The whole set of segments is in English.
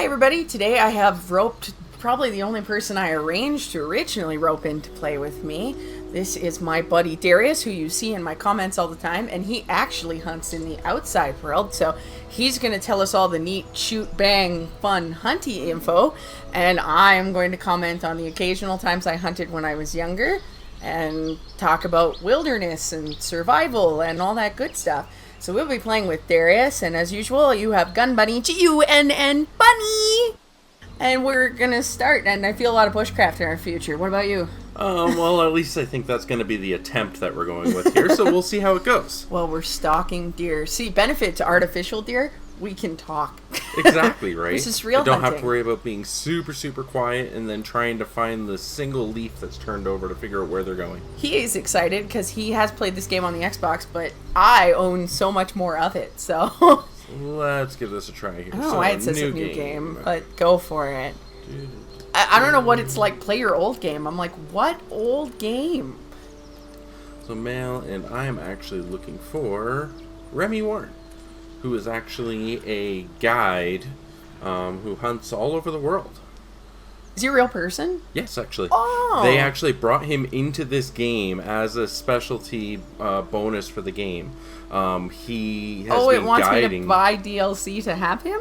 Hi everybody, today I have roped probably the only person I arranged to originally rope in to play with me. This is my buddy Darius, who you see in my comments all the time, and he actually hunts in the outside world, so he's going to tell us all the neat, shoot, bang, fun, hunty info, and I'm going to comment on the occasional times I hunted when I was younger, and talk about wilderness and survival and all that good stuff. So we'll be playing with Darius, and as usual, you have Gun Bunny, G.u.n.n, Bunny! And we're gonna start, and I feel a lot of bushcraft in our future. What about you? Well, at least I think that's going to be the attempt that we're going with here, so we'll see how it goes. Well, we're stalking deer. See, benefit to artificial deer, we can talk. Exactly, right? This is real I don't hunting. have to worry about being super, super quiet and then trying to find the single leaf that's turned over to figure out where they're going. He is excited because he has played this game on the Xbox, but I own so much more of it, so... Let's give this a try here. I don't know why it says a new game, but go for it. Dude. I don't know what it's like. Play your old game. I'm like, what old game? So male, and I am actually looking for Remy Warren, who is actually a guide who hunts all over the world. Is he a real person? Yes, actually. Oh! They actually brought him into this game as a specialty bonus for the game. He has been it wants guiding. me to buy DLC to have him?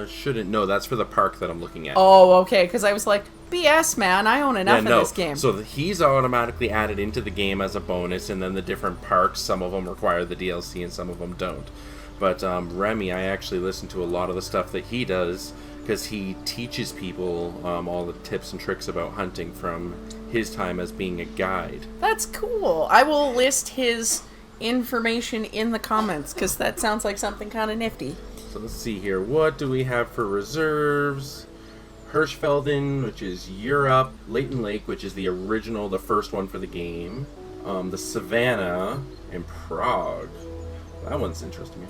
Shouldn't. No, that's for the park that I'm looking at. Oh, okay, because I was like, BS, man, I own enough of this game. So he's automatically added into the game as a bonus, and then the different parks, some of them require the DLC and some of them don't. But Remy, I actually listen to a lot of the stuff that he does, because he teaches people all the tips and tricks about hunting from his time as being a guide. That's cool. I will list his information in the comments, because that sounds like something kind of nifty. So let's see here. What do we have for reserves? Hirschfelden, which is Europe. Leighton Lake, which is the original, the first one for the game. The Savannah in Prague. That one's interesting.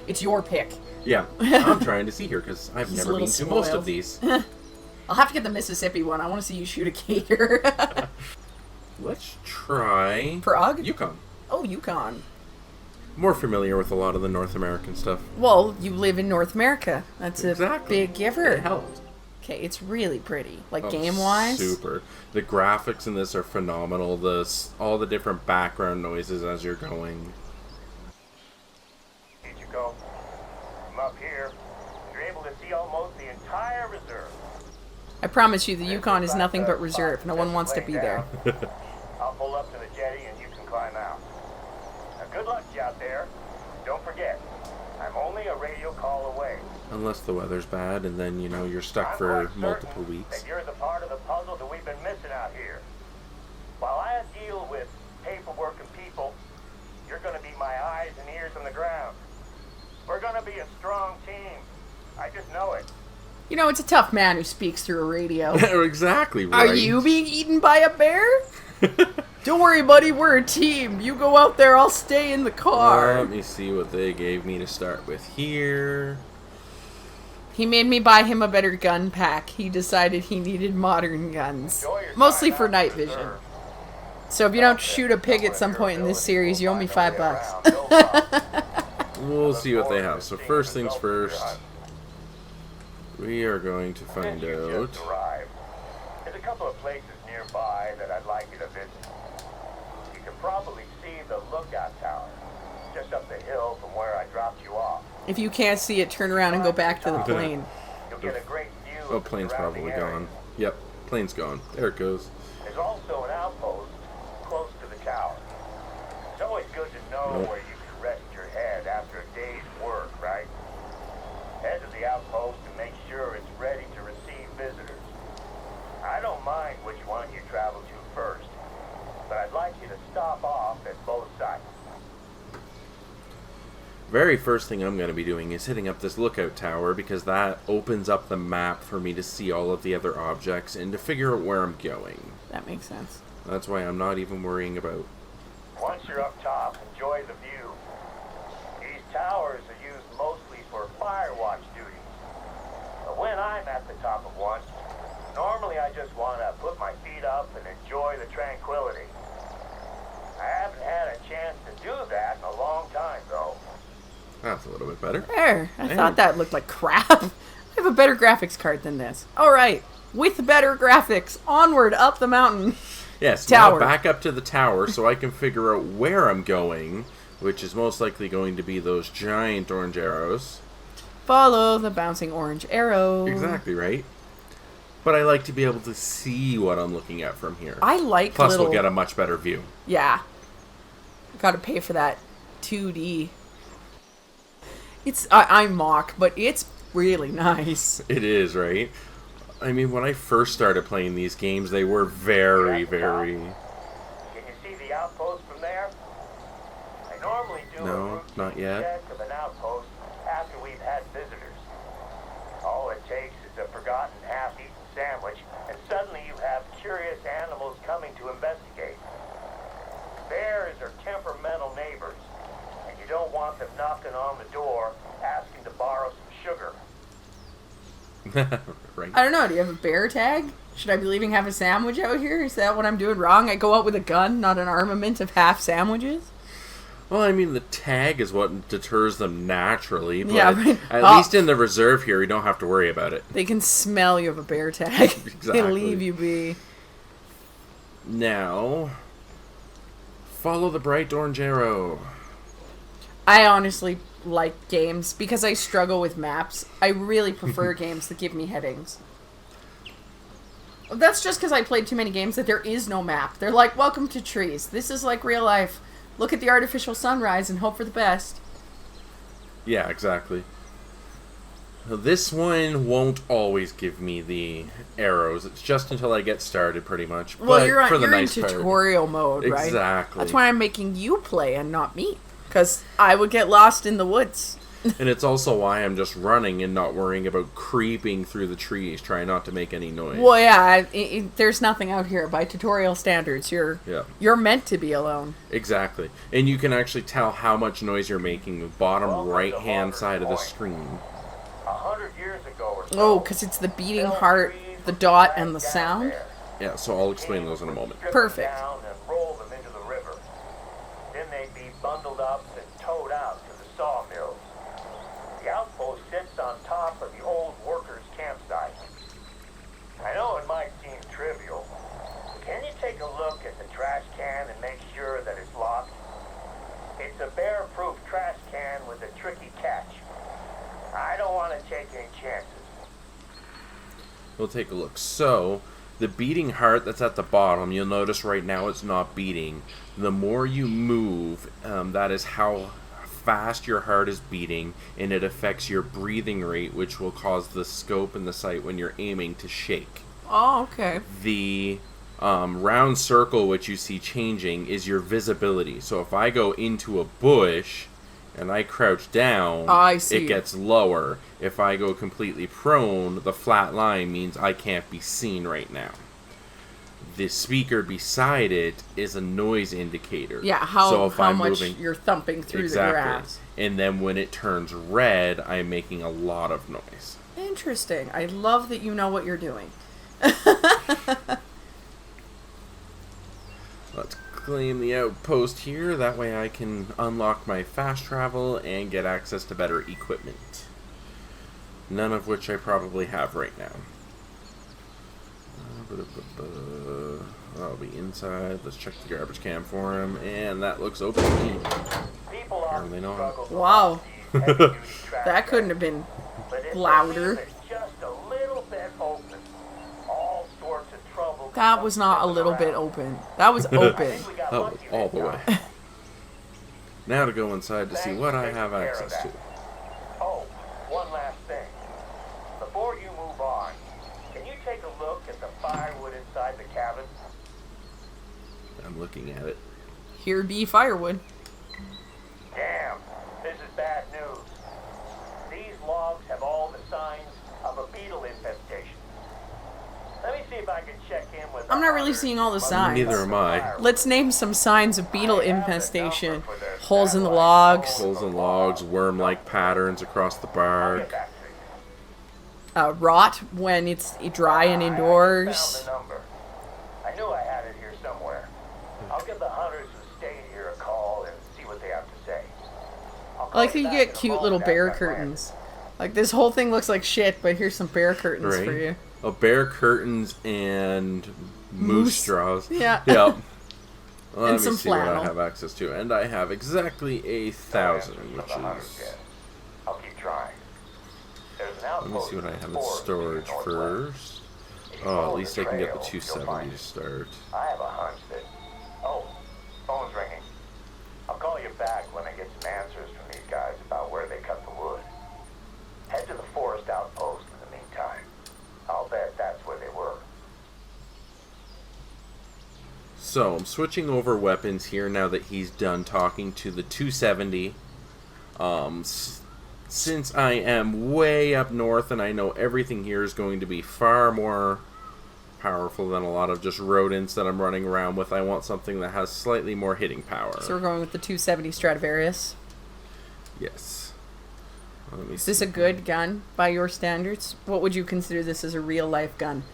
It's your pick. Yeah, I'm trying to see here because I've never been to most of these. I'll have to get the Mississippi one. I want to see you shoot a gator. Let's try Prague? Yukon. Oh, Yukon. More familiar with a lot of the North American stuff. Well, you live in North America. That's a big giver. It helps. Okay, it's really pretty. Like, game-wise? Super. The graphics in this are phenomenal. All the different background noises as you're going. Here you go. From up here, you're able to see almost the entire reserve. I promise you, the Yukon is nothing but reserve. No one wants to be there. I'll pull up to the jetty and you can climb out. Now, good luck to you out there. Don't forget, I'm only a radio call away. Unless the weather's bad, and then, you're stuck for multiple weeks. That you're the part of the puzzle that we've been missing out here. While I deal with paperwork and people, you're going to be my eyes and ears on the ground. We're going to be a strong team. I just know it. You know, it's a tough man who speaks through a radio. Exactly right. Are you being eaten by a bear? Don't worry, buddy, we're a team. You go out there, I'll stay in the car. Let me see what they gave me to start with here. He made me buy him a better gun pack. He decided he needed modern guns. Mostly for night vision. So if you don't shoot a pig at some point in this series, you owe me $5. We'll see what they have. So first things first, we are going to find out. There's a couple of places nearby that I'd like you to visit. You can probably see the lookout tower just up the hill from where I dropped you off. If you can't see it, turn around and go back to the plane. You'll get a great view. Oh, plane's probably gone. Yep, plane's gone. There it goes. There's also an outpost close to the tower. It's always good to know where you can rest your head after a day's work, right? Head to the outpost and make sure it's ready to receive visitors. I don't mind which one you travel to first, but I'd like you to stop off at both sites. Very first thing I'm going to be doing is hitting up this lookout tower because that opens up the map for me to see all of the other objects and to figure out where I'm going. That makes sense. That's why I'm not even worrying about. Once you're up top, enjoy the view. These towers are used mostly for fire watch duties. But when I'm at the top of one, normally I just want to put my feet up and enjoy the tranquility. I haven't had a chance to do that in a long time, though. That's a little bit better. There. I thought that looked like crap. I have a better graphics card than this. All right, with better graphics, onward up the mountain. Yes, Tower. now back up to the tower so I can figure out where I'm going, which is most likely going to be those giant orange arrows. Follow the bouncing orange arrow. Exactly right. But I like to be able to see what I'm looking at from here. I like Plus, little... we'll get a much better view. Yeah. Got to pay for that 2D. I mock, but it's really nice. It is, right? I mean, when I first started playing these games, they were very, very... Can you see the outpost from there? I normally do No, a routine not yet. check of an outpost after we've had visitors. All it takes is a forgotten half-eaten sandwich, and suddenly you have curious animals coming to investigate. Bears are temperamental neighbors, and you don't want them knocking on the door asking to borrow some sugar. Right. I don't know, do you have a bear tag? Should I be leaving half a sandwich out here? Is that what I'm doing wrong? I go out with a gun, not an armament of half sandwiches? Well, I mean, the tag is what deters them naturally, but Yeah, right. at Oh. least in the reserve here, you don't have to worry about it. They can smell you have a bear tag. They Exactly. leave you be. Now, follow the bright orange arrow. I honestly like games because I struggle with maps. I really prefer games that give me headings. That's just because I played too many games that there is no map. They're like, welcome to trees. This is like real life. Look at the artificial sunrise and hope for the best. Yeah, exactly. This one won't always give me the arrows. It's just until I get started, pretty much. Well, But you're for the in nice part. tutorial mode, right? Exactly. That's why I'm making you play and not me. Because I would get lost in the woods. And it's also why I'm just running and not worrying about creeping through the trees, trying not to make any noise. Well, yeah, there's nothing out here by tutorial standards. You're meant to be alone. Exactly. And you can actually tell how much noise you're making the bottom right-hand side of the screen. 100 years ago or so. Oh, because it's the beating heart, the dot, and the sound? Yeah, so I'll explain those in a moment. Perfect. Down and roll them into the river. Then they'd be bundled up and towed out to the sawmills. The outpost sits on top of the old workers' campsite. I know it might seem trivial, but can you take a look at the trash can and make sure that it's locked? It's a bear-proof trash can with a tricky catch. I don't want to take any chances. We'll take a look. So, the beating heart that's at the bottom, you'll notice right now it's not beating. The more you move, that is how fast your heart is beating, and it affects your breathing rate, which will cause the scope and the sight when you're aiming to shake. Oh, okay. The round circle which you see changing is your visibility. So if I go into a bush and I crouch down, I see. it gets lower. If I go completely prone, the flat line means I can't be seen right now. The speaker beside it is a noise indicator. Yeah, how much moving, you're thumping through exactly. the grass. And then when it turns red, I'm making a lot of noise. Interesting. I love that you know what you're doing. Let's claim the outpost here. That way I can unlock my fast travel and get access to better equipment. None of which I probably have right now. I'll be inside. Let's check the garbage can for him. And that looks open to me. People often struggle to Wow. see heavy-duty trash That couldn't have cans, been but if louder. they leave it just a little bit open, all sorts of trouble. That was not a little bit open. That was open. Oh, all the way. Now to go inside to see what I have access to. Oh, one last thing. Before you move on, can you take a look at the firewood inside the cabin? I'm looking at it. Here be firewood. Damn, this is bad news. These logs have all the signs of a beetle infestation. Let me see if I can check in with... I'm not really seeing all the signs. Neither am I. Let's name some signs of beetle infestation. Holes in the logs. Holes in logs, worm-like patterns across the bark. Rot when it's dry and indoors. Found the number. I knew I had it here somewhere. I'll give the hunters who stayed here a call and see what they have to say. I like that you get cute little bear curtains. Like, this whole thing looks like shit, but here's some bear curtains for you. Oh, bear curtains and moose straws. Yeah. Yep. Let me some see what flannel. I have access to. And I have exactly 1,000, which From the hunters is... yet. I'll keep trying. There's an Let me outpost see what I have in forest storage northwest. first. If you Oh, at follow least the I can get the trail, you'll 270 find to it. start. I have a hunch that... Oh, phone's ringing. I'll call you back when I get some answers from these guys about where they cut the wood. Head to the forest outpost in the meantime. I'll bet that's where they were. So, I'm switching over weapons here now that he's done talking to the 270. Since I am way up north and I know everything here is going to be far more powerful than a lot of just rodents that I'm running around with, I want something that has slightly more hitting power. So we're going with the 270 Stradivarius. Yes. Let me Is this a good gun by your standards? What would you consider this as a real-life gun?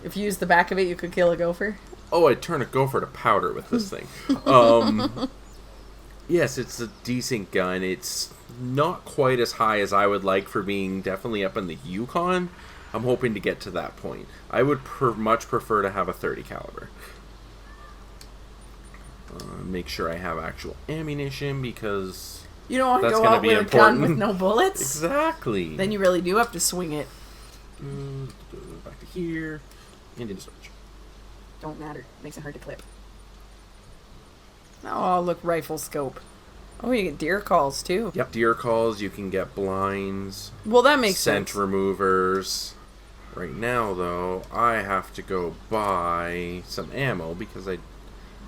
If you used the back of it, you could kill a gopher? Oh, I'd turn a gopher to powder with this thing. Yes, it's a decent gun. It's not quite as high as I would like for being definitely up in the Yukon. I'm hoping to get to that point. I would much prefer to have a 30 caliber. Make sure I have actual ammunition because You don't want to that's go gonna out be with a gun important. with no bullets? Exactly. Then you really do have to swing it. Back to here and into storage. Don't matter. Makes it hard to clip. Oh, look, rifle scope. Oh, you get deer calls, too. Yep, deer calls. You can get blinds. Well, that makes scent sense. removers. Right now, though, I have to go buy some ammo because I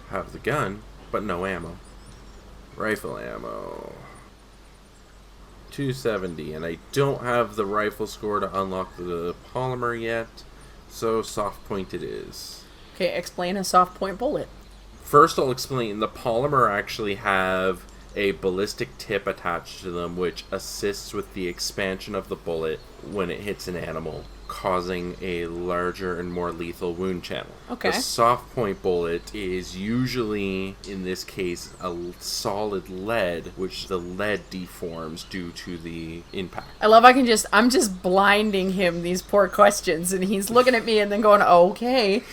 have the gun, but no ammo. Rifle ammo. 270, and I don't have the rifle score to unlock the polymer yet, so soft point it is. Okay, explain a soft point bullet. First, I'll explain. The polymer actually have a ballistic tip attached to them, which assists with the expansion of the bullet when it hits an animal, causing a larger and more lethal wound channel. Okay. The soft point bullet is usually, in this case, a solid lead, which the lead deforms due to the impact. I love I'm just blinding him these poor questions, and he's looking at me and then going, okay.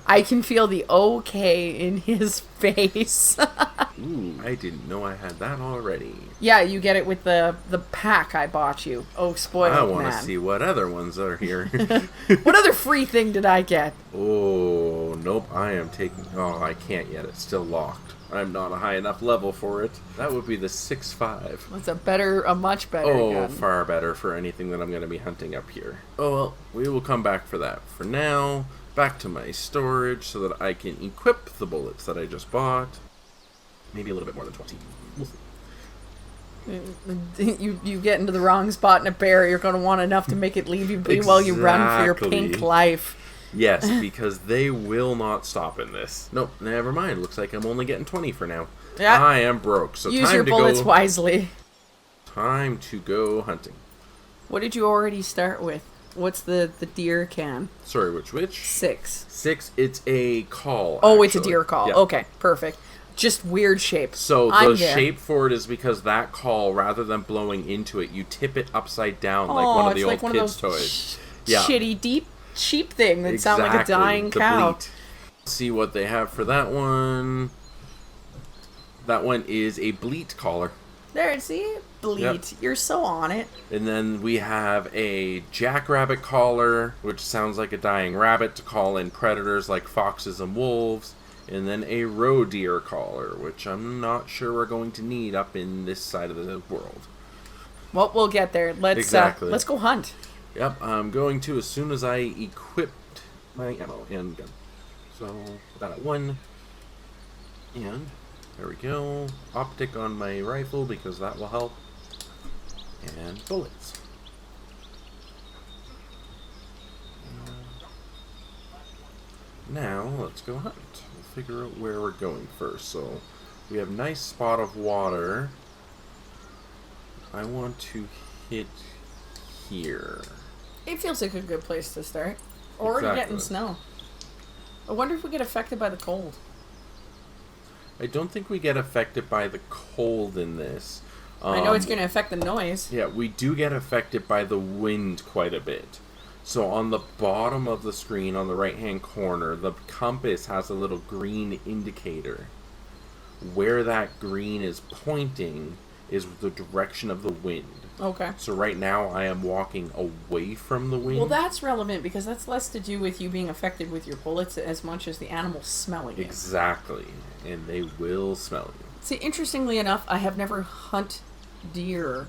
I can feel the okay in his face. Ooh, I didn't know I had that already. Yeah, you get it with the pack I bought you. Oh, spoiled I want to man. see what other ones are here. What other free thing did I get? Oh, nope, I am taking... Oh, I can't yet. It's still locked. I'm not a high enough level for it. That would be the 6.5. That's a much better gun. Far better for anything that I'm going to be hunting up here. Oh, well, we will come back for that. For now, back to my storage so that I can equip the bullets that I just bought. Maybe a little bit more than 20. We'll see. You get into the wrong spot in a bear, you're going to want enough to make it leave you be while you run for your pink Exactly. life. Yes, because they will not stop in this. Nope, never mind. Looks like I'm only getting 20 for now. Yeah. I am broke, so Use time your to bullets go. wisely. Time to go hunting. What did you already start with? What's the deer can? Sorry, which? 6. 6. It's a call. Oh, it's a actually. deer call. Yeah. Okay, perfect. Just weird shape. So I'm the there. shape for it is because that call, rather than blowing into it, you tip it upside down like Oh, one of it's the like old one of kids' those toys. Yeah. shitty deep sheep thing that sound like a Exactly, dying the cow. bleat. See what they have for that one. That one is a bleat collar. There, see? Bleat. Yep. You're so on it. And then we have a jackrabbit collar, which sounds like a dying rabbit to call in predators like foxes and wolves. And then a roe deer collar, which I'm not sure we're going to need up in this side of the world. Well, we'll get there. Exactly. Let's go hunt. Yep, I'm going to as soon as I equipped my ammo and gun. So, that at 1. And there we go. Optic on my rifle because that will help. And bullets. Now, let's go hunt. We'll figure out where we're going first. So, we have a nice spot of water. I want to hit here. It feels like a good place to start. Already Exactly. getting snow. I wonder if we get affected by the cold. I don't think we get affected by the cold in this. I know it's going to affect the noise. Yeah, we do get affected by the wind quite a bit. So on the bottom of the screen, on the right-hand corner, the compass has a little green indicator. Where that green is pointing is the direction of the wind. Okay. So right now I am walking away from the wind. Well, that's relevant because that's less to do with you being affected with your bullets as much as the animal smelling it. Exactly. And they will smell you. See, interestingly enough, I have never hunted deer.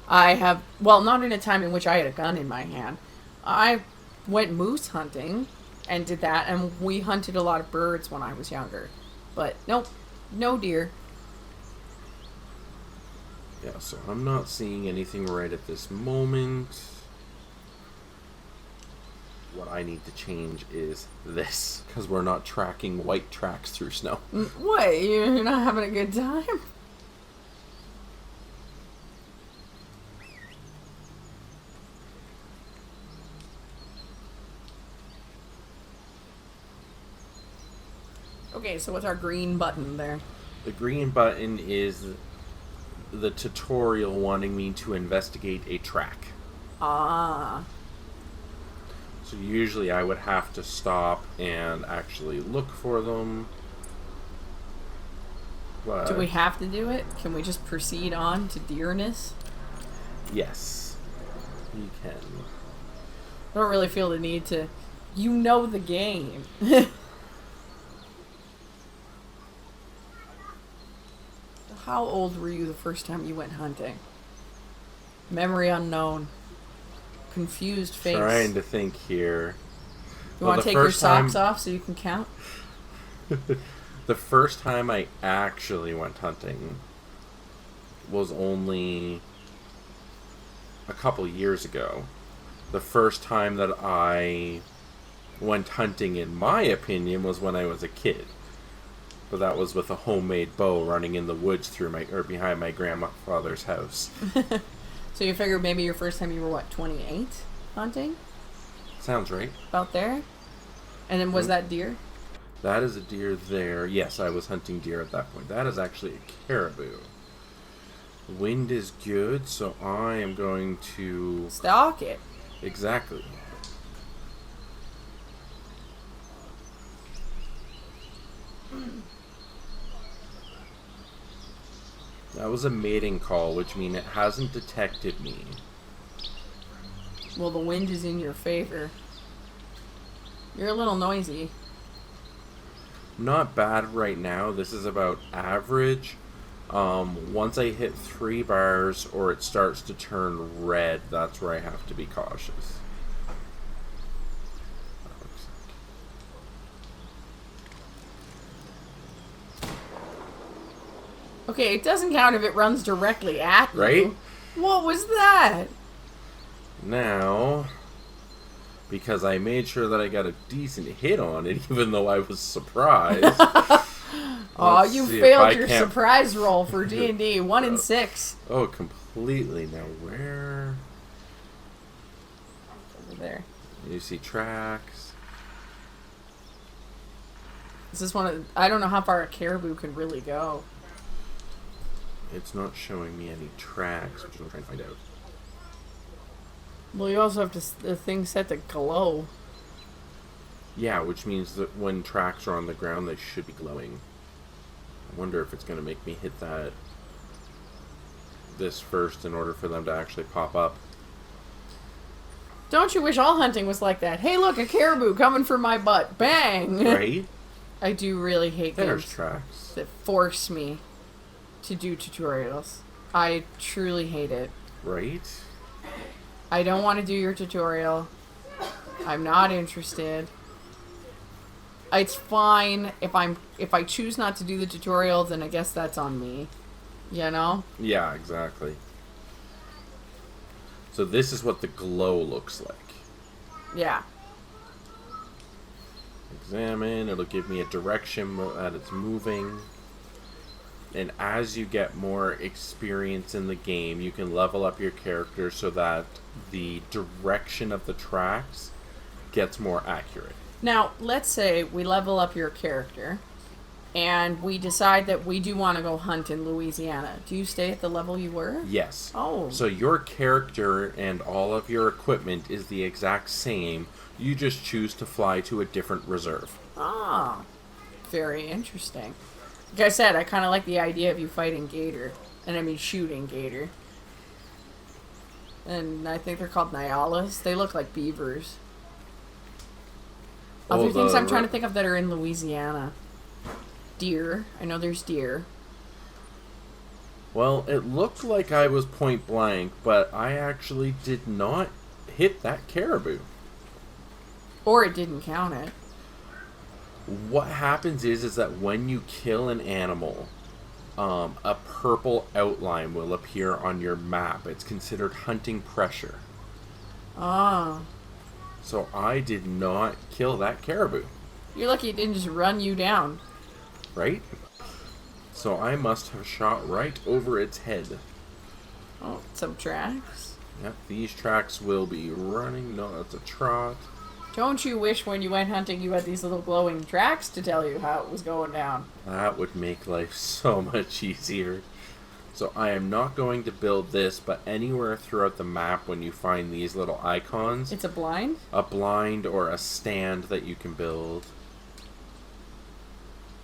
I have, well, not in a time in which I had a gun in my hand. I went moose hunting and did that, and we hunted a lot of birds when I was younger. But nope, no deer. Yeah, so I'm not seeing anything right at this moment. What I need to change is this, because we're not tracking white tracks through snow. What? You're not having a good time? Okay, so what's our green button there? The green button is the tutorial wanting me to investigate a track. Ah. So usually I would have to stop and actually look for them. But Do we have to do it? Can we just proceed on to deerness? yes, you can. I don't really feel the need to. You know the game. How old were you the first time you went hunting? Memory unknown. Confused face. Trying to think here. You want to take your socks off so you can count? The first time I actually went hunting was only a couple years ago. The first time that I went hunting, in my opinion, was when I was a kid. But that was with a homemade bow running in the woods behind my grandfather's house. So you figured maybe your first time you were, 28 hunting? Sounds right. About there? And then was that deer? That is a deer there. Yes, I was hunting deer at that point. That is actually a caribou. Wind is good, so I am going to... Stalk it. Exactly. That was a mating call, which means it hasn't detected me. Well, the wind is in your favor. You're a little noisy. Not bad right now. This is about average. Once I hit 3 bars or it starts to turn red, that's where I have to be cautious. Okay, it doesn't count if it runs directly at you. Right? What was that? Now, because I made sure that I got a decent hit on it, even though I was surprised. Oh, you failed your surprise roll for D&D. 1 in 6. Oh, completely. Now, where? Over there. You see tracks. This is one of... I don't know how far a caribou can really go. It's not showing me any tracks, which I'm trying to find out. Well, you also have the thing set to glow. Yeah, which means that when tracks are on the ground, they should be glowing. I wonder if it's going to make me hit this first in order for them to actually pop up. Don't you wish all hunting was like that? Hey, look, a caribou coming for my butt. Bang! Right? I do really hate There's games tracks. that force me to do tutorials. I truly hate it. Right? I don't want to do your tutorial. I'm not interested. It's fine if I choose not to do the tutorial, then I guess that's on me. You know? Yeah, exactly. So this is what the glow looks like. Yeah. Examine, it'll give me a direction that it's moving. And as you get more experience in the game, you can level up your character so that the direction of the tracks gets more accurate. Now, let's say we level up your character, and we decide that we do want to go hunt in Louisiana, do you stay at the level you were? Yes. Oh. So your character and all of your equipment is the exact same. You just choose to fly to a different reserve. Ah. Very interesting. Like I said, I kind of like the idea of you fighting Gator. And I mean shooting Gator. And I think they're called Nyalas. They look like beavers. Other things I'm trying to think of that are in Louisiana. Deer. I know there's deer. Well, it looked like I was point blank, but I actually did not hit that caribou. Or it didn't count it. What happens is that when you kill an animal, a purple outline will appear on your map. It's considered hunting pressure. Ah. So I did not kill that caribou. You're lucky it didn't just run you down. Right? So I must have shot right over its head. Oh, some tracks. Yep, these tracks will be running. No, that's a trot. Don't you wish when you went hunting you had these little glowing tracks to tell you how it was going down? That would make life so much easier. So I am not going to build this, but anywhere throughout the map when you find these little icons... It's a blind? A blind or a stand that you can build.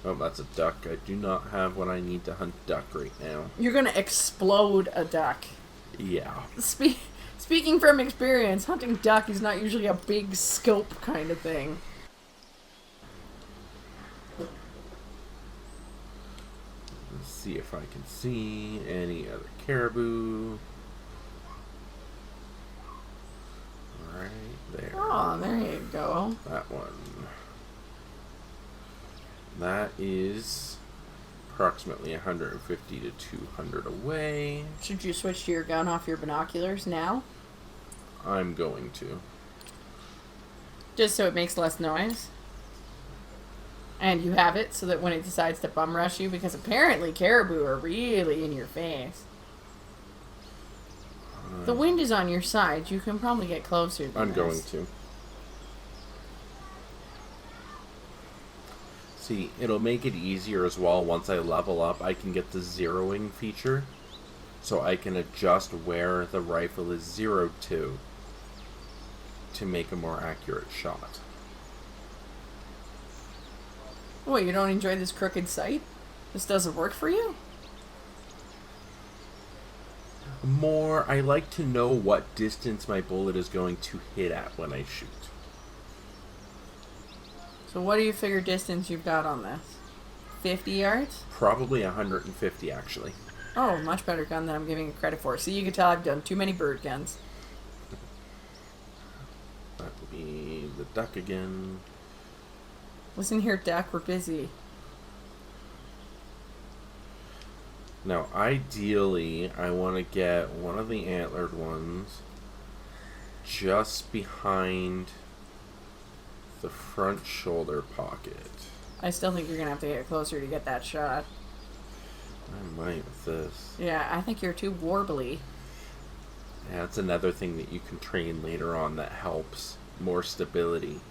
Oh, that's a duck. I do not have what I need to hunt duck right now. You're gonna explode a duck. Yeah. Speaking from experience, hunting duck is not usually a big scope kind of thing. Let's see if I can see any other caribou. Right there. Oh, there you go. That one. That is approximately 150 to 200 away. Should you switch to your gun off your binoculars now? I'm going to. Just so it makes less noise? And you have it so that when it decides to bum rush you, because apparently caribou are really in your face. The wind is on your side. You can probably get closer than I'm going this. to. See, it'll make it easier as well. Once I level up, I can get the zeroing feature. So I can adjust where the rifle is zeroed to make a more accurate shot. What, you don't enjoy this crooked sight? This doesn't work for you? More, I like to know what distance my bullet is going to hit at when I shoot. So what do you figure distance you've got on this? 50 yards? Probably 150, actually. Oh, much better gun than I'm giving it credit for. See, you can tell I've done too many bird guns. That will be the duck again. Listen here, duck, we're busy. Now, ideally, I want to get one of the antlered ones just behind the front shoulder pocket. I still think you're going to have to get closer to get that shot. I might with this. Yeah, I think you're too warbly. Yeah, that's another thing that you can train later on that helps. More stability.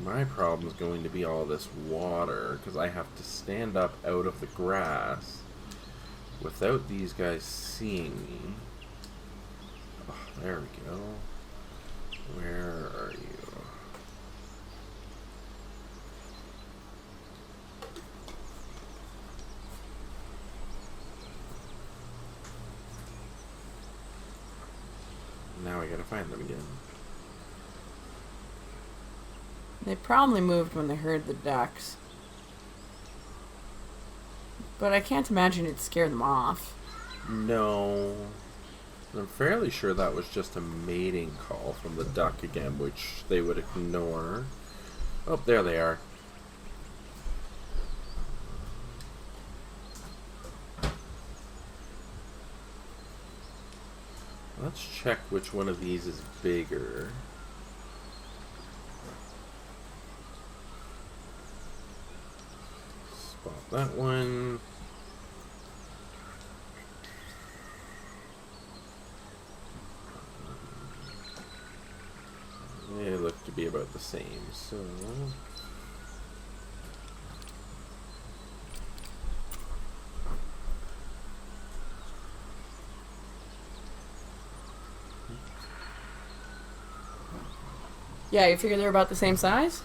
My problem is going to be all this water, because I have to stand up out of the grass without these guys seeing me. Oh, there we go. Where are you? Now I gotta find them again. They probably moved when they heard the ducks. But I can't imagine it scared them off. No. I'm fairly sure that was just a mating call from the duck again, which they would ignore. Oh, there they are. Let's check which one of these is bigger. Spot that one. about the same. So Yeah, you figure they're about the same size?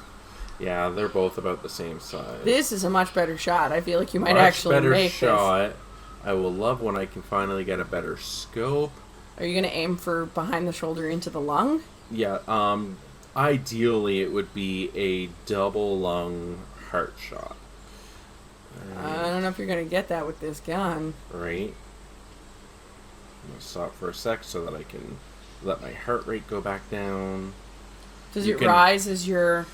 yeah, they're both about the same size. This is a much better shot. I feel like you might Much actually better make shot. I will love when I can finally get a better scope. this. Are you going to aim for behind the shoulder into the lung? Yeah, ideally it would be a double lung heart shot. I don't know if you're going to get that with this gun. Right. I'm going to stop for a sec so that I can let my heart rate go back down. Does it rise as you're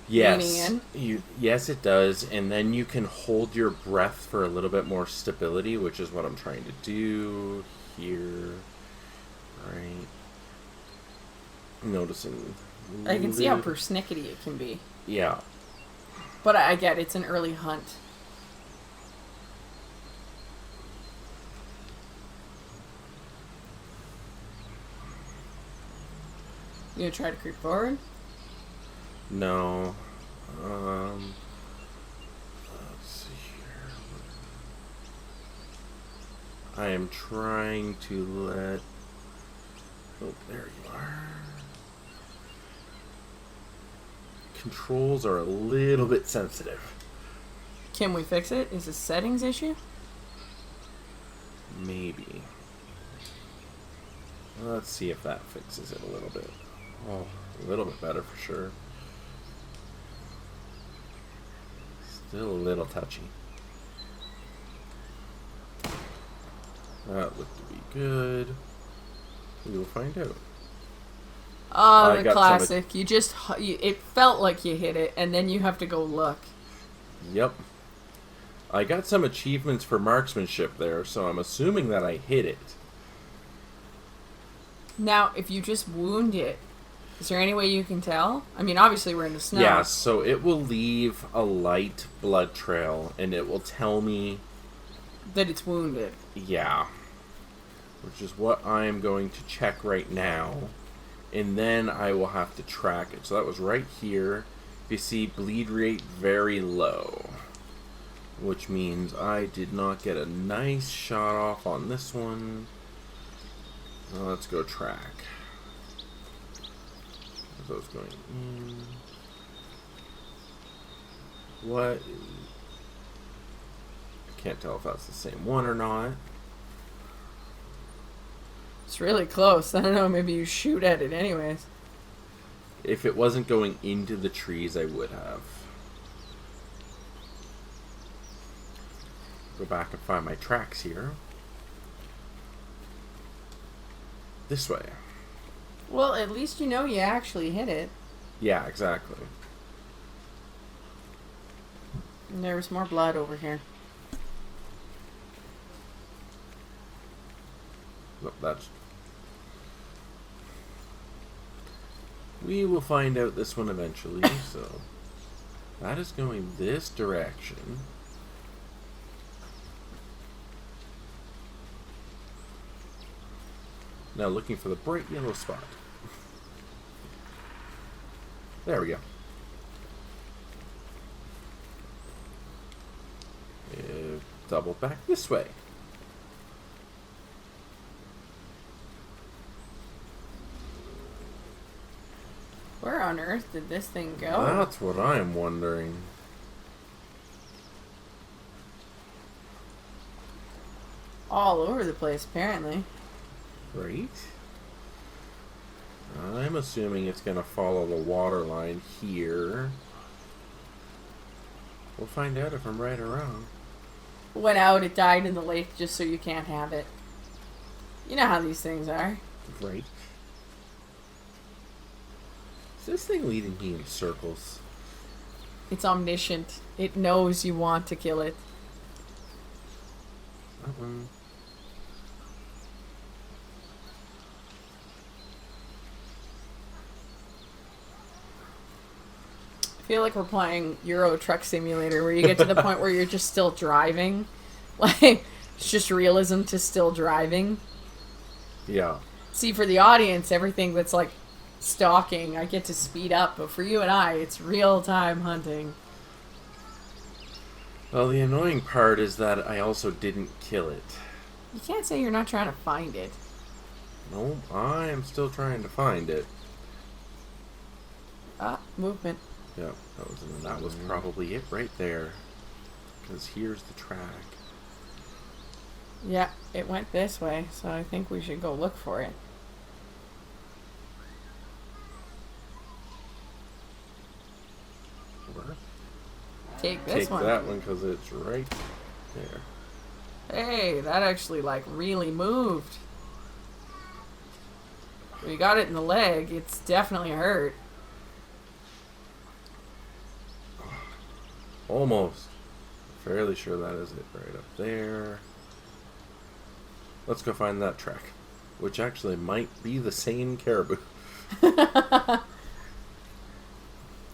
Yes. leaning in? Yes, it does. And then you can hold your breath for a little bit more stability, which is what I'm trying to do here. Right. Noticing. I can see how persnickety it can be. Yeah. But I get it's an early hunt. You gonna try to creep forward? No. Let's see here. I am trying to let... Oh, there you are. Controls are a little bit sensitive. Can we fix it? Is it a settings issue? Maybe. Let's see if that fixes it a little bit. Oh, a little bit better for sure. Still a little touchy. That looked to be good. We will find out. Oh, I the got classic. It felt like you hit it, and then you have to go look. Yep. I got some achievements for marksmanship there, so I'm assuming that I hit it. Now, if you just wound it, is there any way you can tell? I mean, obviously we're in the snow. Yeah, so it will leave a light blood trail, and it will tell me... That it's wounded. Yeah. Which is what I'm going to check right now. And then I will have to track it. So that was right here. You see bleed rate very low. Which means I did not get a nice shot off on this one. Let's go track. Those going in. What? I can't tell if that's the same one or not. It's really close. I don't know, maybe you shoot at it anyways. If it wasn't going into the trees, I would have. Go back and find my tracks here. This way. Well, at least you know you actually hit it. Yeah, exactly. And there's more blood over here. Nope, that's... We will find out this one eventually, so... That is going this direction. Now looking for the bright yellow spot. There we go. Double back this way. Where on earth did this thing go? That's what I'm wondering. All over the place, apparently. Right? I'm assuming it's going to follow the water line here. We'll find out if I'm right or wrong. Went out, it died in the lake just so you can't have it. You know how these things are. Right. Is this thing leading me in circles? It's omniscient. It knows you want to kill it. That one. I feel like we're playing Euro Truck Simulator where you get to the point where you're just still driving. Like, it's just realism to still driving. Yeah. See, for the audience, everything that's like stalking. I get to speed up, but for you and I, it's real-time hunting. Well, the annoying part is that I also didn't kill it. You can't say you're not trying to find it. No, I am still trying to find it. Ah, movement. Yeah, that was probably it right there. Because here's the track. Yeah, it went this way, so I think we should go look for it. Where? Take this one. Take that one because it's right there. Hey, that actually, like, really moved. We got it in the leg. It's definitely hurt. Almost. Fairly sure that is it right up there. Let's go find that track. Which actually might be the same caribou.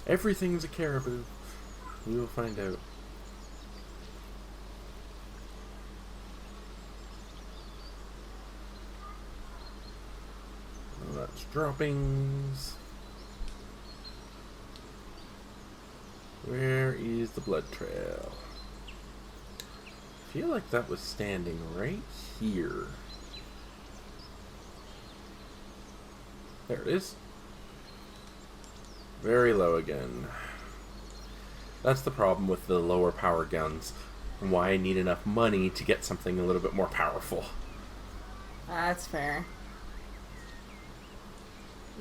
Everything's a caribou. We will find out. That's droppings. Where is the blood trail? I feel like that was standing right here. There it is. Very low again. That's the problem with the lower power guns. And why I need enough money to get something a little bit more powerful. That's fair.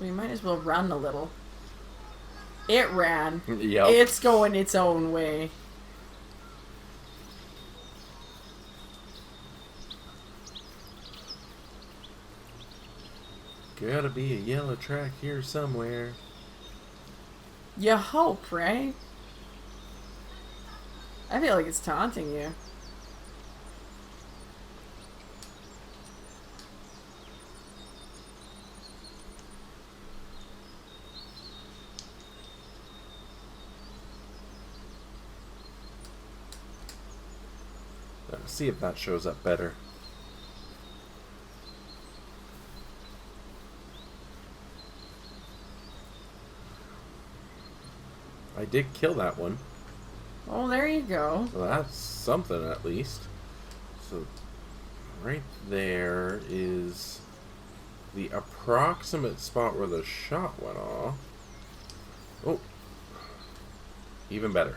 We might as well run a little. It ran. Yep. It's going its own way. Gotta be a yellow track here somewhere. You hope, right? I feel like it's taunting you. Let's see if that shows up better. I did kill that one. Oh, there you go. Well, that's something at least. So, right there is the approximate spot where the shot went off. Oh, even better.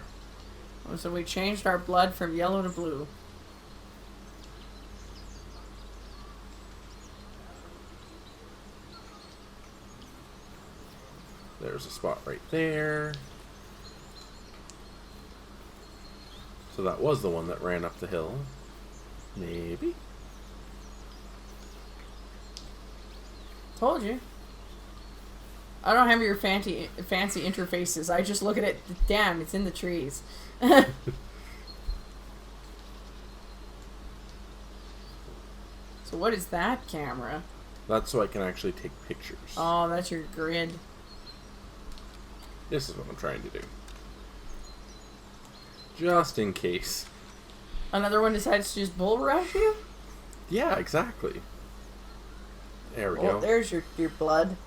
Oh, so we changed our blood from yellow to blue. There's a spot right there. So that was the one that ran up the hill. Maybe. Told you. I don't have your fancy interfaces. I just look at it. Damn, it's in the trees. So what is that camera? That's so I can actually take pictures. Oh, that's your grid. This is what I'm trying to do. Just in case. Another one decides to just bull rush you? Yeah, exactly. There we Oh, go. there's your blood.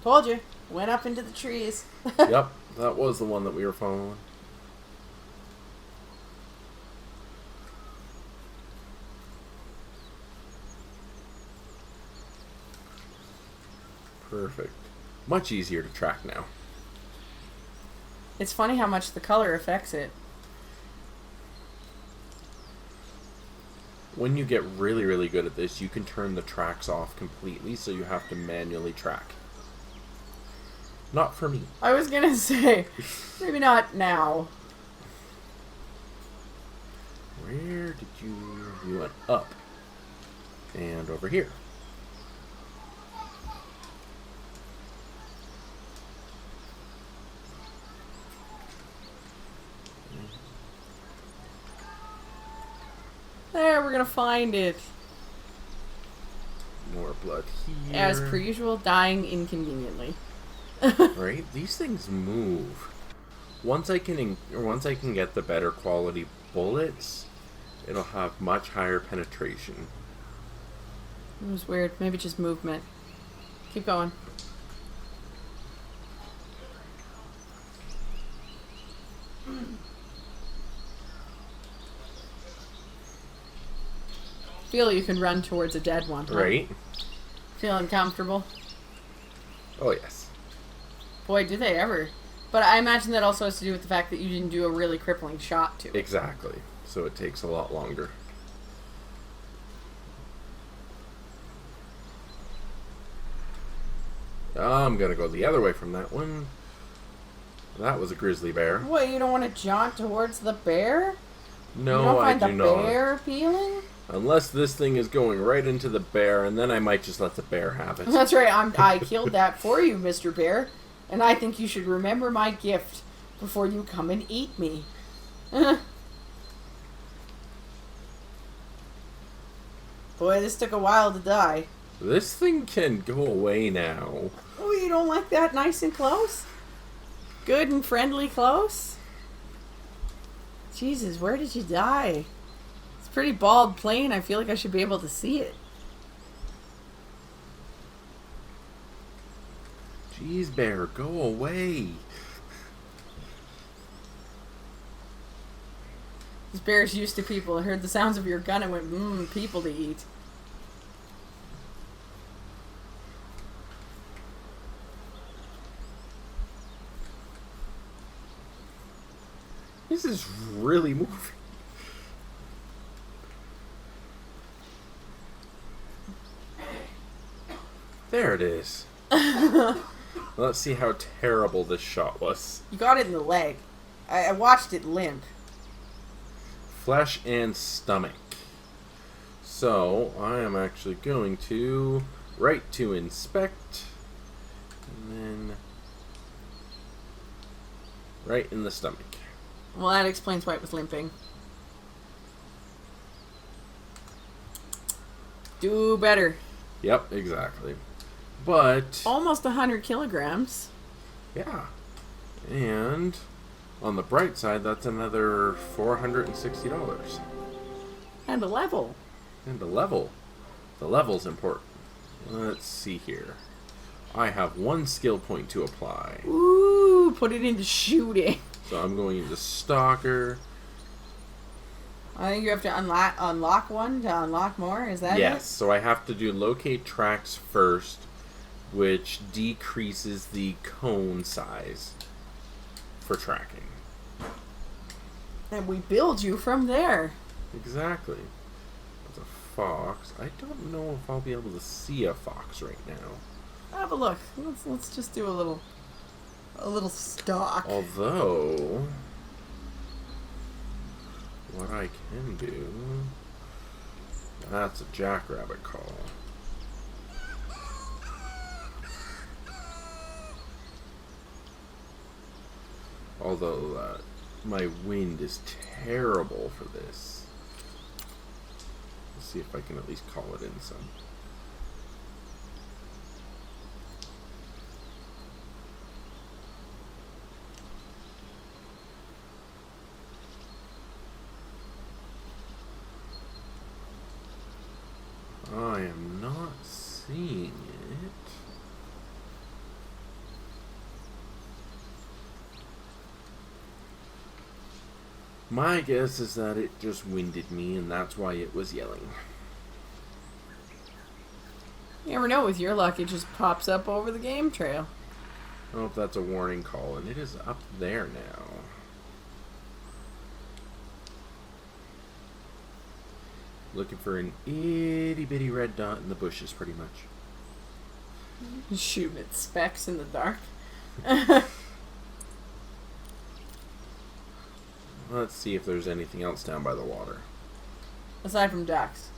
Told you. Went up into the trees. Yep, that was the one that we were following. Perfect. Much easier to track now. It's funny how much the color affects it. When you get really, really good at this, you can turn the tracks off completely, so you have to manually track. Not for me. I was gonna say, maybe not now. Where did you went up. And over here. There, we're gonna find it. More blood here. As per usual, dying inconveniently. Right? These things move. Once I can get the better quality bullets, it'll have much higher penetration. It was weird. Maybe just movement. Keep going. Feel you can run towards a dead one, huh? Right? Feeling comfortable? Oh, yes. Boy, do they ever. But I imagine that also has to do with the fact that you didn't do a really crippling shot to it. Exactly. So it takes a lot longer. I'm gonna go the other way from that one. That was a grizzly bear. What, you don't want to jaunt towards the bear? No, you don't I find do the not. bear appealing? Unless this thing is going right into the bear, and then I might just let the bear have it. That's right, I killed that for you, Mr. Bear. And I think you should remember my gift before you come and eat me. Boy, this took a while to die. This thing can go away now. Oh, you don't like that nice and close? Good and friendly close? Jesus, where did you die? It's a pretty bald plane. I feel like I should be able to see it. Jeez, bear, go away. This bear's used to people. I heard the sounds of your gun and went, people to eat. This is really moving. There it is. Let's see how terrible this shot was. You got it in the leg. I watched it limp. Flesh and stomach. So, I am actually going to right to inspect, and then right in the stomach. Well, that explains why it was limping. Do better. Yep, exactly. But, Almost 100 kilograms. yeah. And on the bright side, that's another $460. And a level. And the level. The level's important. Let's see here. I have one skill point to apply. Ooh, put it into shooting. So I'm going into Stalker. I think you have to unlock one to unlock more. Is that Yes, so I have to do Locate Tracks first, which decreases the cone size for tracking. it? And we build you from there. Exactly. It's a fox. I don't know if I'll be able to see a fox right now. Have a look. Let's just do a little stalk. Although, what I can do... That's a jackrabbit call. Although, my wind is terrible for this. Let's see if I can at least call it in some. I am not seeing it. My guess is that it just winded me and that's why it was yelling. You never know. With your luck, it just pops up over the game trail. I don't know if that's a warning call, and it is up there now. Looking for an itty bitty red dot in the bushes, pretty much. Shooting at specks in the dark. Let's see if there's anything else down by the water. Aside from ducks.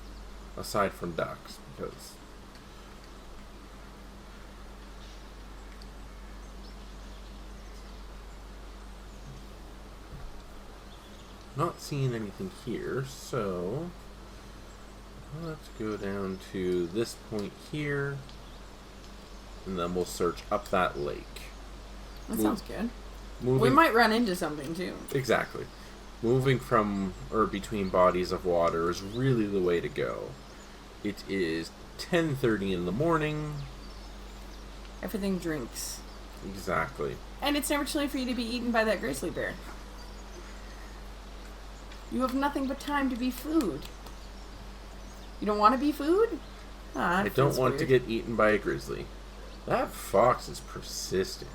Aside from ducks, because... Not seeing anything here, so... Let's go down to this point here, and then we'll search up that lake. That sounds good. Moving, We might run into something, too. Exactly. Moving from, or between bodies of water is really the way to go. It is 10:30 in the morning. Everything drinks. Exactly. And it's never too late for you to be eaten by that grizzly bear. You have nothing but time to be food. You don't want to be food? Ah, I don't want to get eaten by a grizzly. That fox is persistent.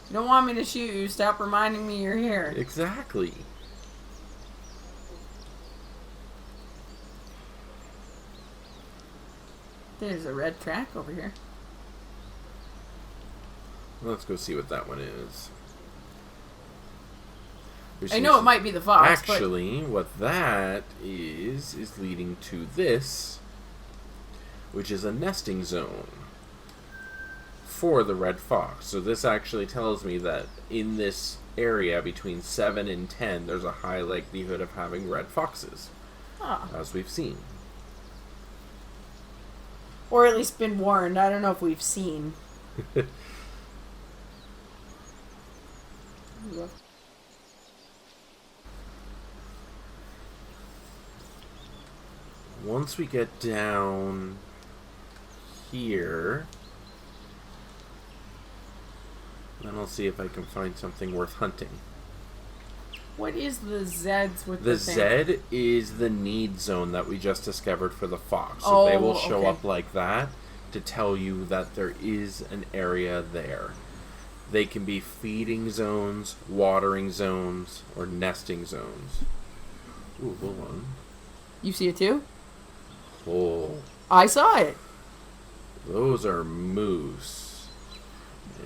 You don't want me to shoot you. Stop reminding me you're here. Exactly. There's a red track over here. Let's go see what that one is. I know it might be the fox. Actually, what that is leading to this, which is a nesting zone for the red fox. So this actually tells me that in this area between 7 and 10, there's a high likelihood of having red foxes, as we've seen. Or at least been warned. I don't know if we've seen. Once we get down here, then I'll see if I can find something worth hunting. What is the Zeds with the thing? Z is the need zone that we just discovered for the fox. So they will show up like that to tell you that there is an area there. They can be feeding zones, watering zones, or nesting zones. Ooh, hold on. You see it too? Oh. I saw it. Those are moose.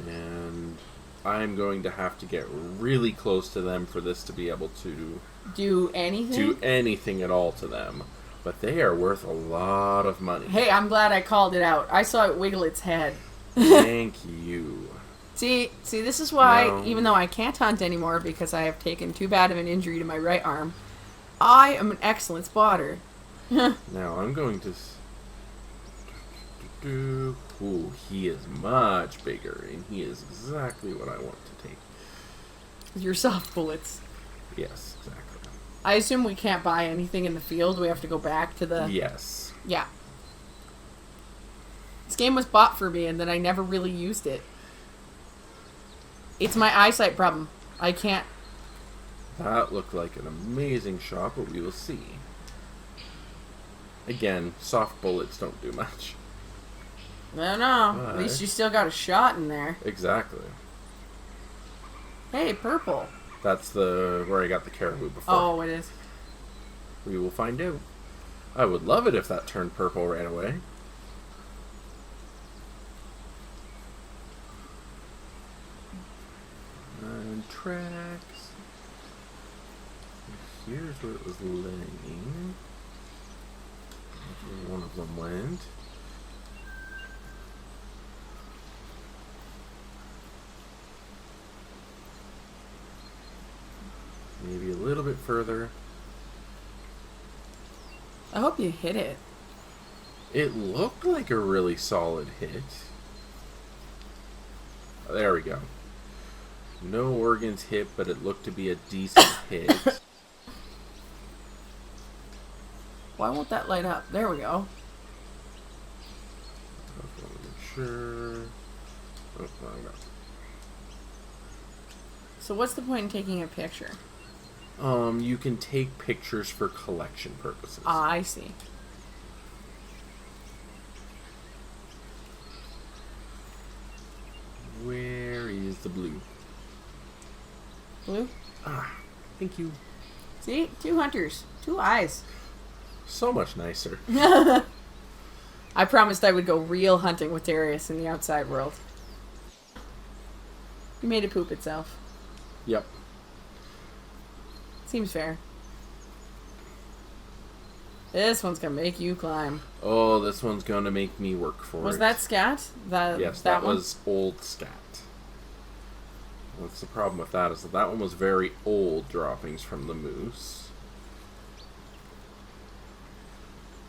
And I'm going to have to get really close to them for this to be able to do anything at all to them. But they are worth a lot of money. Hey, I'm glad I called it out. I saw it wiggle its head. Thank you. See, this is why, even though I can't hunt anymore because I have taken too bad of an injury to my right arm, I am an excellent spotter. Now I'm going to... Ooh, he is much bigger, and he is exactly what I want to take. Your soft bullets. Yes, exactly. I assume we can't buy anything in the field. We have to go back to the... Yes. Yeah. This game was bought for me, and then I never really used it. It's my eyesight problem. I can't... That looked like an amazing shot, but we will see. Again, soft bullets don't do much. I don't know. At least you still got a shot in there. Exactly. Hey, purple. That's where I got the caribou before. Oh, it is. We will find out. I would love it if that turned purple right away. And tracks. Here's where it was laying. That's where one of them went. Maybe a little bit further. I hope you hit it. It looked like a really solid hit. There we go. No organs hit, but it looked to be a decent hit. Why won't that light up? There we go. Sure. So what's the point in taking a picture? You can take pictures for collection purposes. Ah, I see. Where is the blue? Blue? Ah, thank you. See? 2 hunters. 2 eyes. So much nicer. I promised I would go real hunting with Darius in the outside world. He made it poop itself. Yep. Seems fair. This one's gonna make you climb. Oh, this one's gonna make me work for it. Was that scat? Yes, that was old scat. What's the problem with that is that one was very old droppings from the moose.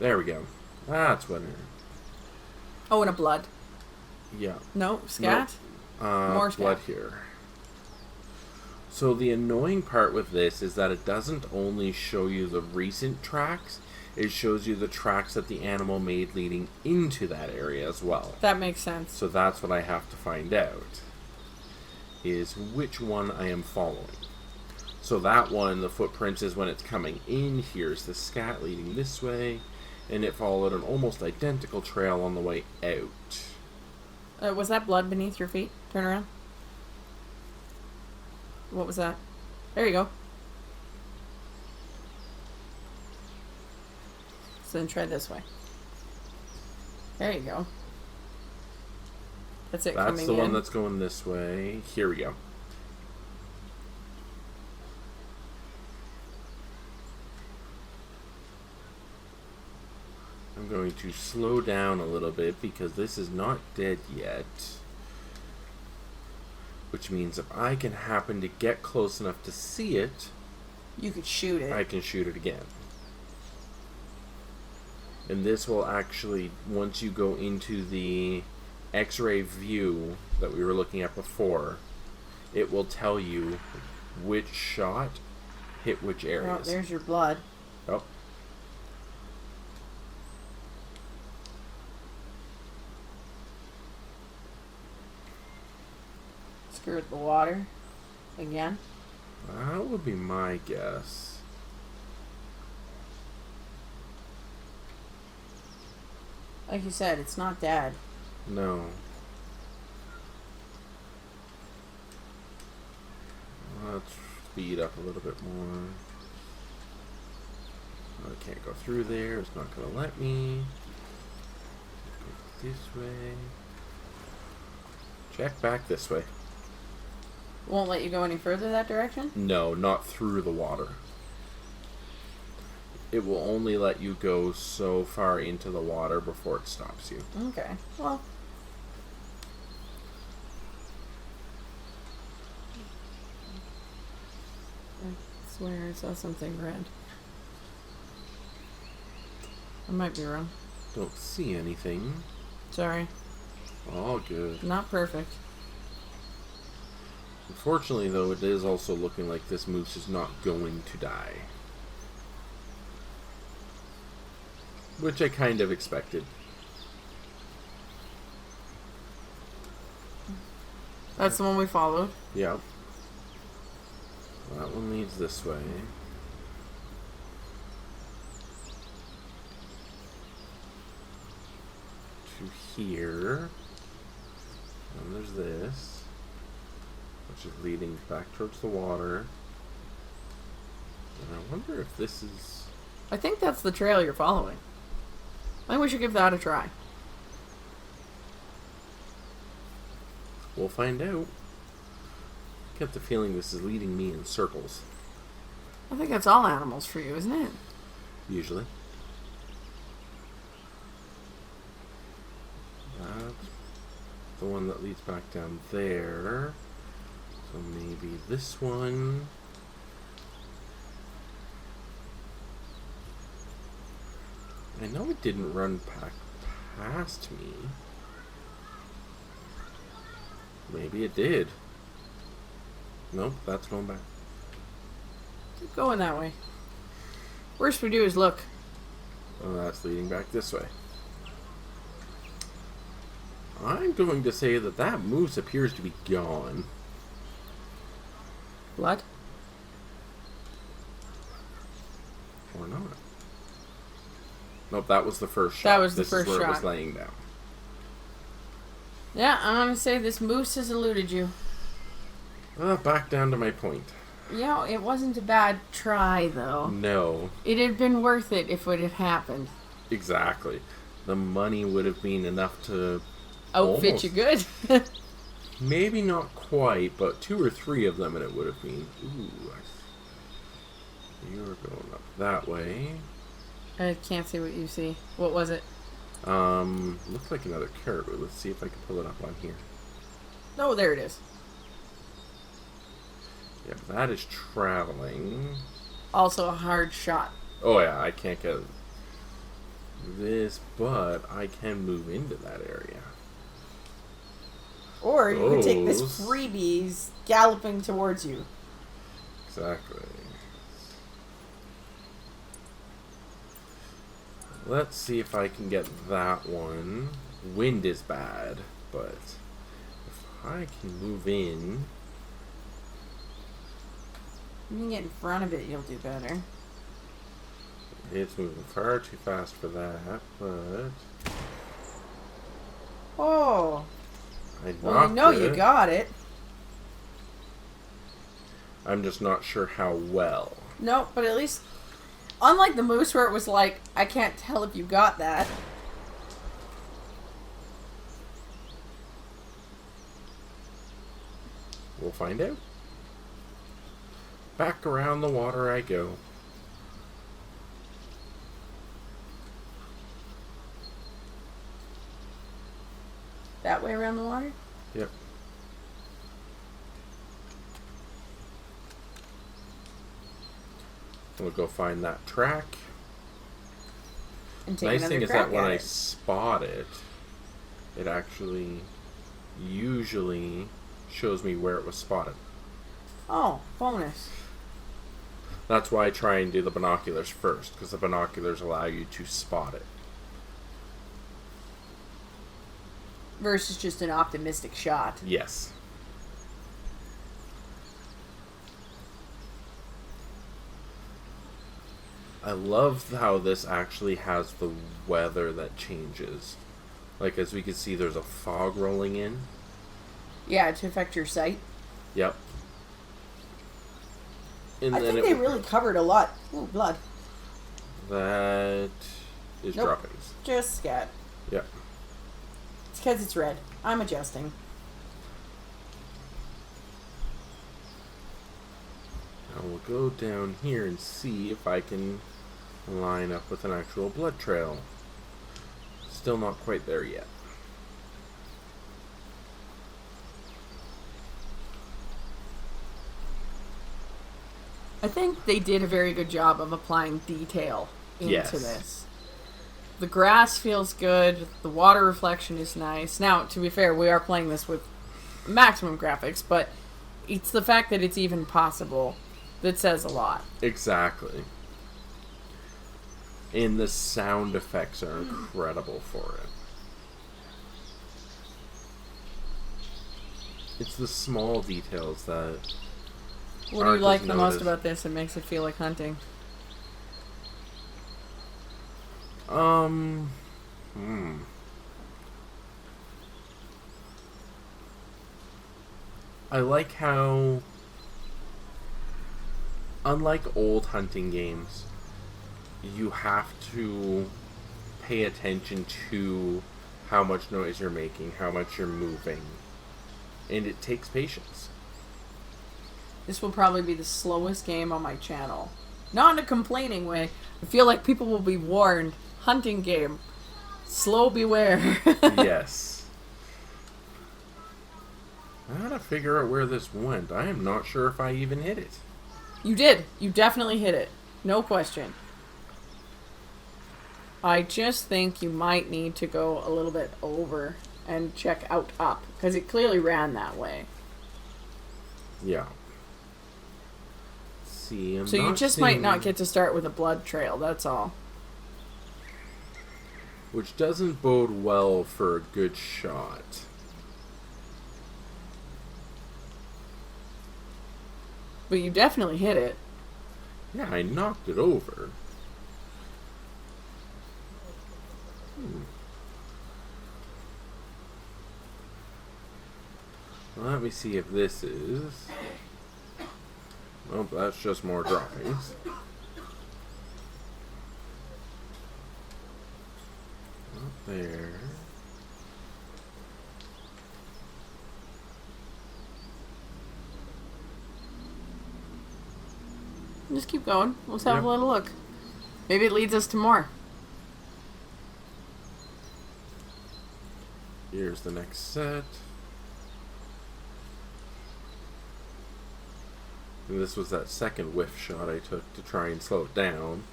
There we go. That's what it is. Oh, and a blood. Yeah. No, scat? Nope. More scat. Blood here. So the annoying part with this is that it doesn't only show you the recent tracks, it shows you the tracks that the animal made leading into that area as well. That makes sense. So that's what I have to find out, is which one I am following. So that one, the footprints is when it's coming in. Here's the scat leading this way, and it followed an almost identical trail on the way out. Was that blood beneath your feet? Turn around. What was that? There you go. So then try this way. There you go. That's it. That's the one that's going this way. Here we go. I'm going to slow down a little bit because this is not dead yet. Which means if I can happen to get close enough to see it, you could shoot it. I can shoot it again. And this will actually, once you go into the X-ray view that we were looking at before, it will tell you which shot hit which areas. Oh, there's your blood. Oh. Skirt the water again. That would be my guess. Like you said, it's not dead. No. Let's speed up a little bit more. I can't go through there. It's not going to let me. Go this way. Check back this way. Won't let you go any further that direction? No, not through the water. It will only let you go so far into the water before it stops you. Okay. Well. I swear I saw something red. I might be wrong. Don't see anything. Sorry. All good. Not perfect. Unfortunately, though, it is also looking like this moose is not going to die. Which I kind of expected. That's the one we followed. Yep. That one leads this way. To here. And there's this. Which is leading back towards the water. And I wonder if this is... I think that's the trail you're following. I think we should give that a try. We'll find out. I get the feeling this is leading me in circles. I think that's all animals for you, isn't it? Usually. That's the one that leads back down there. So maybe this one. I know it didn't run past me. Maybe it did. Nope, that's going back. Keep going that way. Worst we do is look. Oh, that's leading back this way. I'm going to say that that moose appears to be gone. Blood? Or not. Nope, that was the first shot. That was the this first is where shot. It was laying down. Yeah, I'm gonna say this moose has eluded you. Back down to my point. You know, it wasn't a bad try, though. No. It had been worth it if it had happened. Exactly. The money would have been enough to... Outfit you good. Maybe not quite, but 2 or 3 of them and it would have been. Ooh. You're going up that way. I can't see what you see. What was it? Looks like another caribou. Let's see if I can pull it up on here. Oh, there it is. Yep, that is traveling. Also a hard shot. Oh yeah, I can't get this, but I can move into that area. Or you could take this Those. freebies galloping towards you. Exactly. Let's see if I can get that one. Wind is bad, but if I can move in... You can get in front of it, you'll do better. It's moving far too fast for that, but... Oh! I Well, you know you got it. I'm just not sure how well. No, but at least... Unlike the moose where it was like, I can't tell if you got that. We'll find out. Back around the water I go. That way around the water? Yep. We'll go find that track. And take Nice another thing is crack that when at I it. spot it, it actually usually shows me where it was spotted. Oh, bonus. That's why I try and do the binoculars first, because the binoculars allow you to spot it. Versus just an optimistic shot. Yes. I love how this actually has the weather that changes. Like, as we can see, there's a fog rolling in. Yeah, to affect your sight. Yep. And I then think they really covered a lot. Ooh, blood. That is Nope. droppings. Just scat. Yep. It's because it's red. I'm adjusting. Now we'll go down here and see if I can line up with an actual blood trail. Still not quite there yet. I think they did a very good job of applying detail into Yes. this. The grass feels good. The water reflection is nice. Now, to be fair, we are playing this with maximum graphics, but it's the fact that it's even possible that says a lot. Exactly. And the sound effects are incredible for it. It's the small details that... What do you Art like does the most notice. about this? It makes it feel like hunting. I like how, unlike old hunting games, you have to pay attention to how much noise you're making, how much you're moving, and it takes patience. This will probably be the slowest game on my channel. Not in a complaining way. I feel like people will be warned. Hunting game. Slow beware. Yes. I gotta figure out where this went. I am not sure if I even hit it. You did. You definitely hit it. No question. I just think you might need to go a little bit over and check out up. Because it clearly ran that way. Yeah. See, I'm So you not just might seeing- not get to start with a blood trail. That's all. Which doesn't bode well for a good shot. But you definitely hit it. Yeah, I knocked it over. Well, let me see if this is... Nope, that's just more droppings. Up there. Just keep going. Let's have Yep. a little look. Maybe it leads us to more. Here's the next set. And this was that second whiff shot I took to try and slow it down.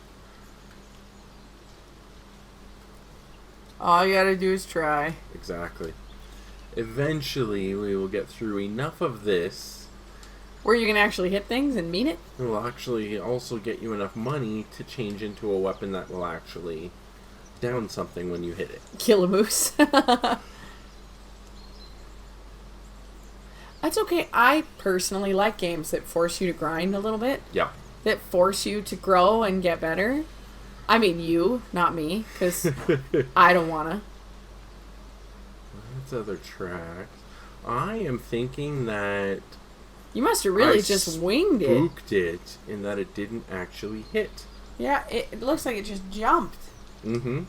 All you gotta do is try. Exactly. Eventually, we will get through enough of this. Where you can actually hit things and mean it. It will actually also get you enough money to change into a weapon that will actually down something when you hit it. Kill a moose. That's okay. I personally like games that force you to grind a little bit. Yeah. That force you to grow and get better. I mean you, not me, because I don't want to. That's other tracks. I am thinking that you must have really just winged it. Spooked it in that it didn't actually hit. Yeah, it looks like it just jumped. Mm-hmm.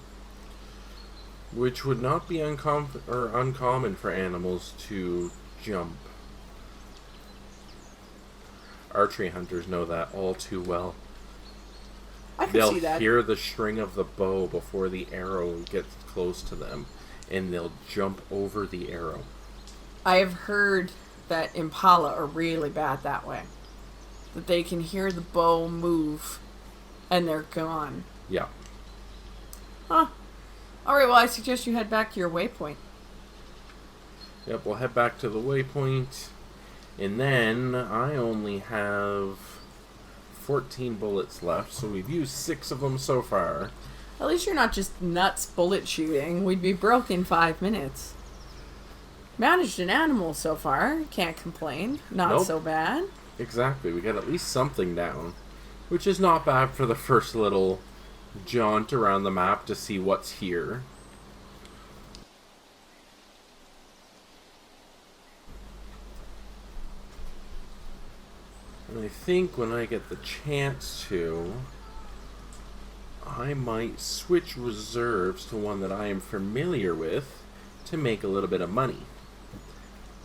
Which would not be uncommon for animals to jump. Archery hunters know that all too well. I can They'll see that. hear the string of the bow before the arrow gets close to them, and they'll jump over the arrow. I have heard that impala are really bad that way. That they can hear the bow move, and they're gone. Yeah. Huh. Alright, well, I suggest you head back to your waypoint. Yep, we'll head back to the waypoint. And then I only have 14 bullets left, so we've used 6 of them so far. At least you're not just nuts bullet shooting. We'd be broke in 5 minutes. Managed an animal so far. Can't complain. Not so bad. Exactly. We got at least something down, which is not bad for the first little jaunt around the map to see what's here. And I think when I get the chance to, I might switch reserves to one that I am familiar with to make a little bit of money.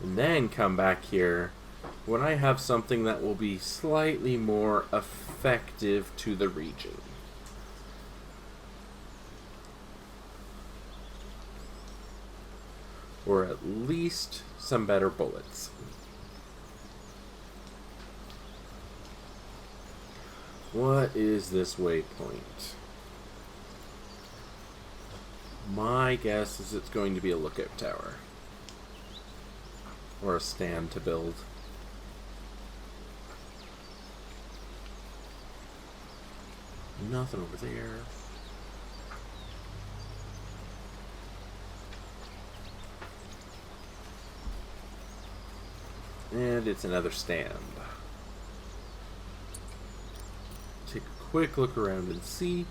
And then come back here when I have something that will be slightly more effective to the region. Or at least some better bullets. What is this waypoint? My guess is it's going to be a lookout tower. Or a stand to build. Nothing over there. And it's another stand. Take a quick look around and see.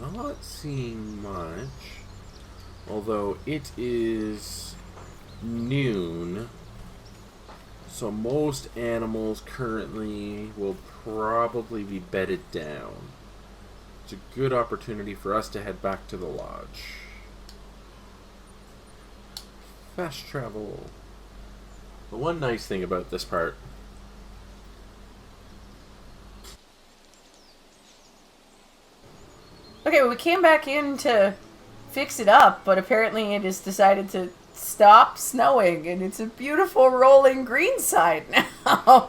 Not seeing much. Although it is noon. So most animals currently will probably be bedded down. It's a good opportunity for us to head back to the lodge. Fast travel. The one nice thing about this part. Okay, well, we came back in to fix it up, but apparently it has decided to stop snowing, and it's a beautiful rolling green side now.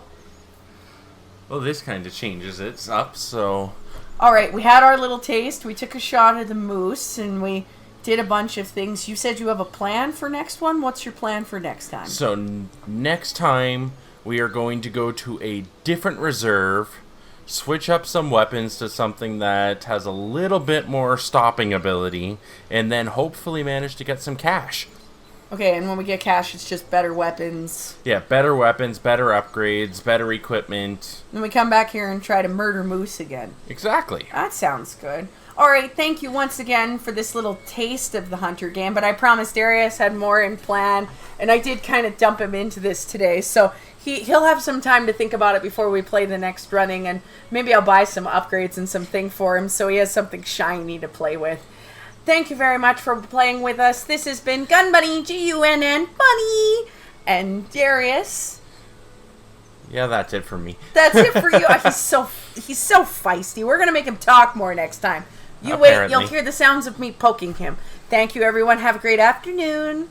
Well, this kind of changes it up, so... Alright, we had our little taste, we took a shot at the moose, and we did a bunch of things. You said you have a plan for next one? What's your plan for next time? So, next time, we are going to go to a different reserve, switch up some weapons to something that has a little bit more stopping ability, and then hopefully manage to get some cash. Okay, and when we get cash, it's just better weapons. Yeah, better weapons, better upgrades, better equipment. Then we come back here and try to murder moose again. Exactly. That sounds good. Alright, thank you once again for this little taste of the Hunter game, but I promised Darius had more in plan, and I did kind of dump him into this today, so he'll have some time to think about it before we play the next running, and maybe I'll buy some upgrades and something for him so he has something shiny to play with. Thank you very much for playing with us. This has been Gun Bunny, G.u.n.n, Bunny, and Darius. Yeah, that's it for me. That's it for you. He's so feisty. We're gonna make him talk more next time. You wait, you'll hear the sounds of me poking him. Thank you, everyone. Have a great afternoon.